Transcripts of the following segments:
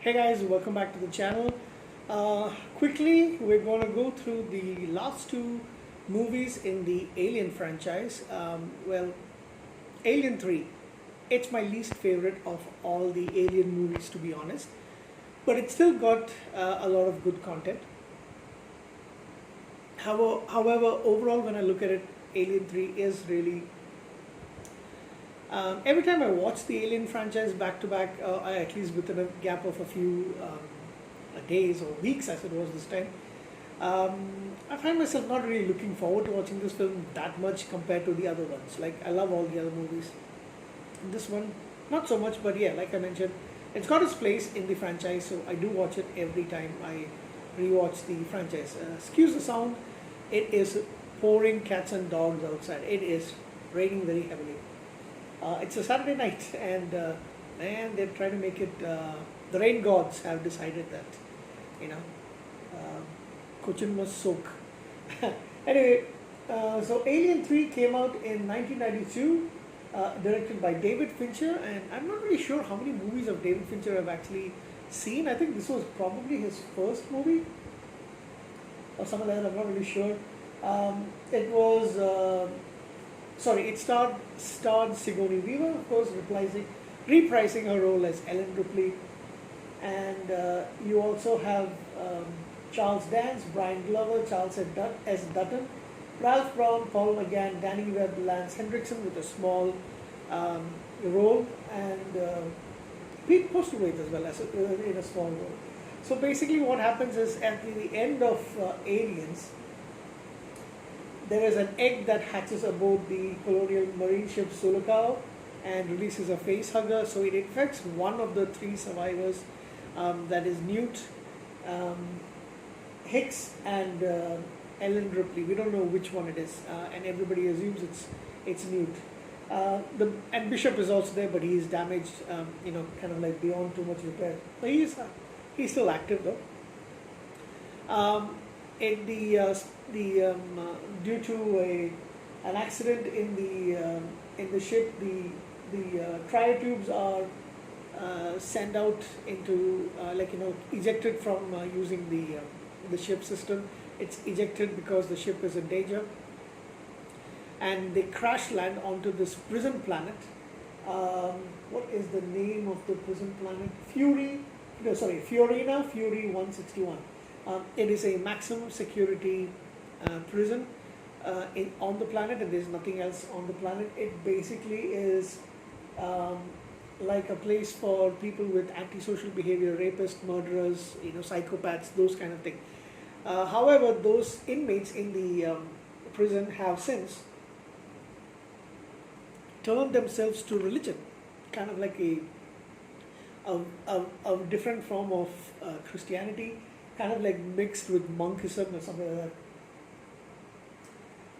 Hey guys, welcome back to the channel. Quickly, we're going to go through the last two movies in the Alien franchise. Alien 3, it's my least favorite of all the Alien movies, to be honest, but it still got a lot of good content. However, overall, when I look at it, Alien 3 is really. Every time I watch the Alien franchise back to back, I at least within a gap of a few days or weeks, as it was this time, I find myself not really looking forward to watching this film that much compared to the other ones. Like, I love all the other movies. This one, not so much, but yeah, like I mentioned, it's got its place in the franchise, so I do watch it every time I rewatch the franchise. Excuse the sound, it is pouring cats and dogs outside. It is raining very heavily. It's a Saturday night, and man, they're trying to make it. The rain gods have decided that, you know, Cochin must soak. Anyway, so Alien 3 came out in 1992, directed by David Fincher, and I'm not really sure how many movies of David Fincher I've actually seen. I think this was probably his first movie, or some of that. I'm not really sure. It was. Sorry, it starred Sigourney Weaver, of course, reprising her role as Ellen Ripley, and you also have Charles Dance, Brian Glover, Charles S. Dutton, Ralph Brown, Paul McGann, Danny Webb, Lance Hendrickson with a small role, and Pete Postlewaite as well as in a small role. So basically, what happens is at the end of Aliens, there is an egg that hatches aboard the colonial marine ship Sulaco and releases a facehugger. So it infects one of the three survivors, that is Newt, Hicks, and Ellen Ripley. We don't know which one it is, and everybody assumes it's Newt. And Bishop is also there, but he is damaged, kind of like beyond too much repair. But he's still active though. In due to an accident in the ship, the cryotubes are sent out into ejected from using the ship system. It's ejected because the ship is in danger, and they crash land onto this prison planet. What is the name of the prison planet? Fiorina Fury 161. It is a maximum security prison on the planet, and there's nothing else on the planet. It basically is like a place for people with antisocial behavior, rapists, murderers, psychopaths, those kind of things. However, those inmates in the prison have since turned themselves to religion, kind of like a different form of Christianity, kind of like mixed with monkism or something like that.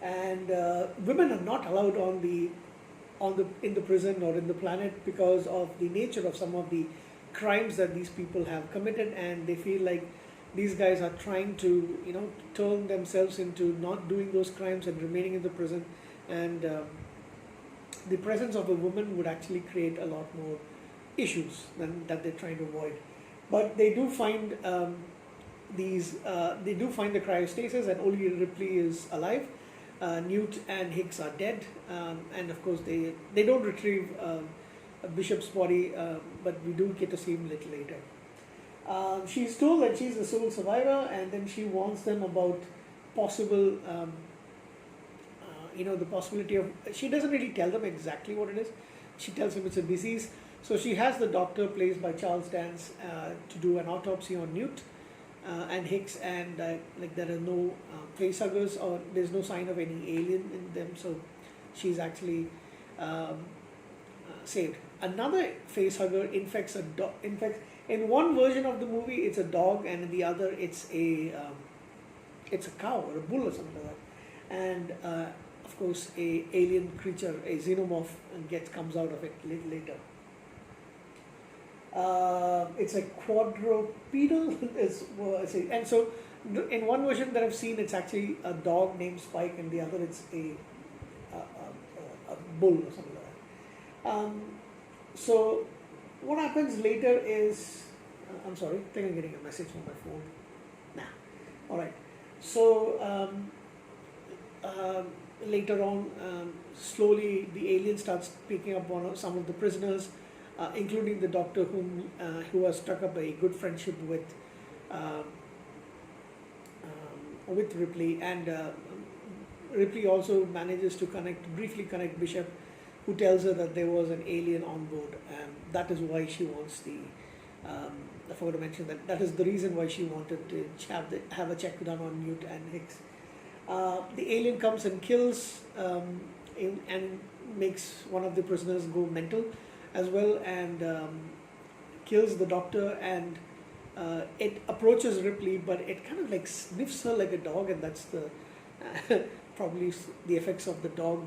And women are not allowed in the prison or in the planet because of the nature of some of the crimes that these people have committed, and they feel like these guys are trying to turn themselves into not doing those crimes and remaining in the prison, and the presence of a woman would actually create a lot more issues than that they're trying to avoid. But they do find they do find the cryostasis, and only Ripley is alive. Newt and Hicks are dead, and of course they don't retrieve Bishop's body, but we do get to see him a little later. She's told that she's the sole survivor, and then she warns them about possible, the possibility of. She doesn't really tell them exactly what it is. She tells them it's a disease. So she has the doctor, played by Charles Dance, to do an autopsy on Newt and Hicks, and there are no facehuggers, or there's no sign of any alien in them. So she's actually saved. Another facehugger infects in one version of the movie it's a dog, and in the other it's a cow or a bull or something like that. And of course a alien creature, a xenomorph, comes out of it a little later. It's a quadrupedal, and so in one version that I've seen, it's actually a dog named Spike, and the other it's a bull or something like that. So what happens later is, I'm I'm sorry. I think I'm getting a message from my phone. Nah. All right. So later on, slowly the alien starts picking up on some of the prisoners, including the doctor who has struck up a good friendship um, with Ripley, and Ripley also manages to briefly connect Bishop, who tells her that there was an alien on board, and that is why she wants the. I forgot to mention that is the reason why she wanted to have a check done on Newt and Hicks. The alien comes and kills and makes one of the prisoners go mental as well, and kills the doctor, and it approaches Ripley, but it kind of like sniffs her like a dog, and that's the probably the effects of the dog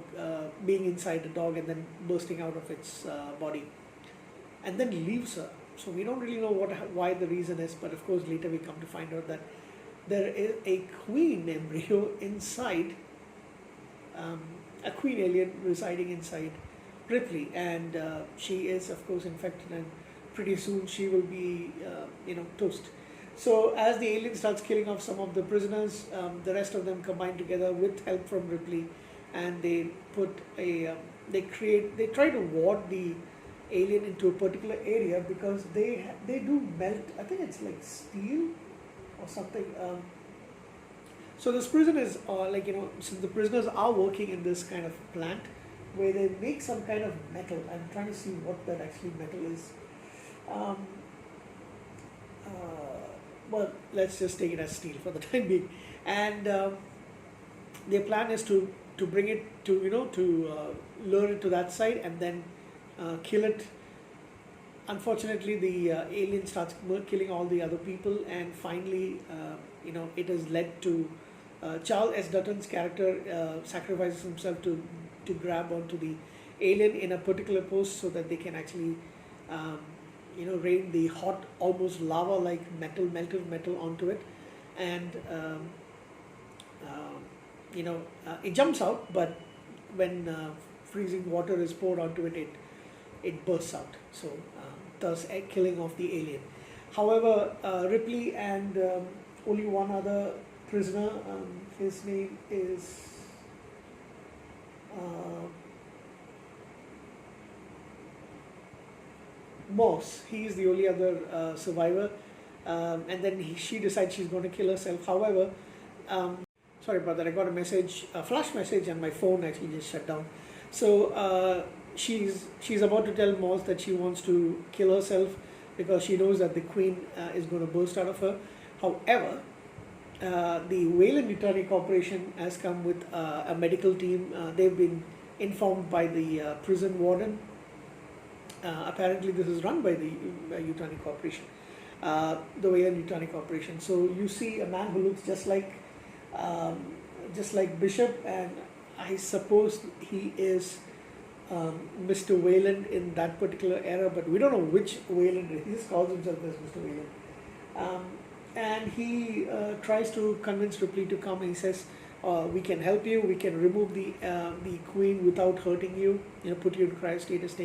being inside the dog and then bursting out of its body, and then leaves her. So we don't really know why the reason is, but of course later we come to find out that there is a queen embryo inside, a queen alien residing inside Ripley, and she is of course infected, and pretty soon she will be toast. So as the alien starts killing off some of the prisoners, the rest of them combine together with help from Ripley, and they they try to ward the alien into a particular area, because they do melt. I think it's like steel or something. So this prison is since the prisoners are working in this kind of plant where they make some kind of metal. I'm trying to see what that actually metal is. Well, let's just take it as steel for the time being. And their plan is to bring it to lure it to that side and then kill it. Unfortunately, the alien starts killing all the other people, and finally, it has led to Charles S. Dutton's character sacrifices himself to grab onto the alien in a particular pose so that they can actually rain the hot, almost lava-like melted metal onto it, and it jumps out, but when freezing water is poured onto it, it bursts out. So thus killing off the alien. However, Ripley and only one other prisoner, his name is Morse. He is the only other survivor, and then she decides she's going to kill herself. However, sorry about that. I got a flash message, and my phone actually just shut down. So she's about to tell Morse that she wants to kill herself because she knows that the queen is going to burst out of her. However, the Weyland-Yutani Corporation has come with a medical team. They've been informed by the prison warden. Apparently this is run by the Yutani Corporation, the Weyland-Yutani Corporation. So you see a man who looks just like Bishop, and I suppose he is Mr. Weyland in that particular era, but we don't know which Weyland. He just calls himself as Mr. Weyland. And he tries to convince Ripley to come. He says, "We can help you. We can remove the queen without hurting you. Put you in cryostasis,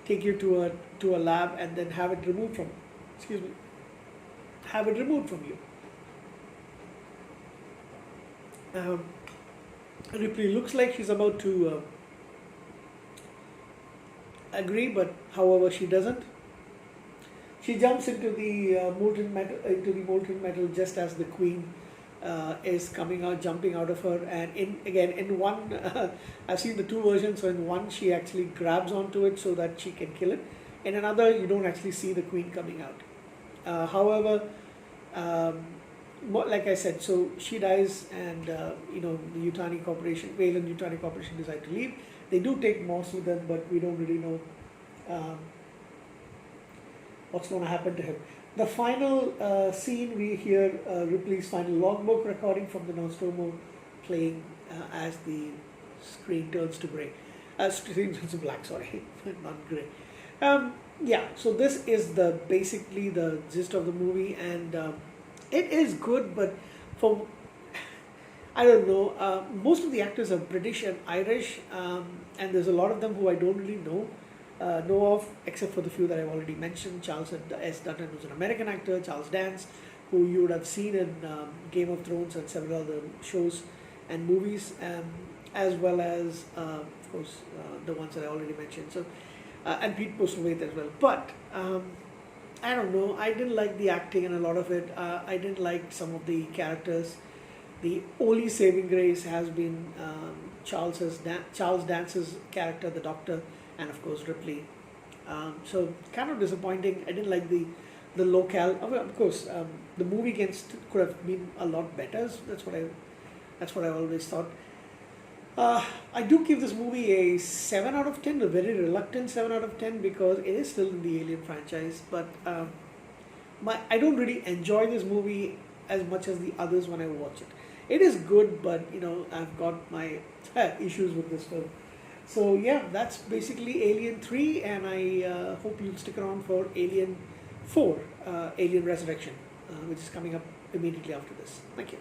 take you to a lab, and then have it removed from. Have it removed from you." Ripley looks like she's about to agree, but however she doesn't. She jumps into the molten metal just as the queen is jumping out of her. And in one, I've seen the two versions. So in one, she actually grabs onto it so that she can kill it. In another, you don't actually see the queen coming out. However, like I said, so she dies, and the Yutani Corporation, Weyland-Yutani Corporation, decide to leave. They do take Morse with them, but we don't really know what's going to happen to him. The final scene, we hear Ripley's final logbook recording from the Nostromo playing as the screen turns to grey. Screen turns to black, sorry, not grey. So this is basically the gist of the movie, and it is good, but I don't know, most of the actors are British and Irish, and there's a lot of them who I don't really know. know of, except for the few that I've already mentioned. Charles S. Dutton, who's an American actor, Charles Dance, who you would have seen in Game of Thrones and several other shows and movies, as well as, of course, the ones that I already mentioned. So, and Pete Postlethwaite as well. But I don't know. I didn't like the acting in a lot of it. I didn't like some of the characters. The only saving grace has been Charles Dance's character, the Doctor, and of course Ripley. So kind of disappointing. I didn't like the locale. Of course, the movie could have been a lot better. So that's what I always thought. I do give this movie a 7 out of 10, a very reluctant 7 out of 10, because it is still in the Alien franchise. But I don't really enjoy this movie as much as the others when I watch it. It is good, but I've got my issues with this film. So yeah, that's basically Alien 3, and I hope you'll stick around for Alien 4, Alien Resurrection, which is coming up immediately after this. Thank you.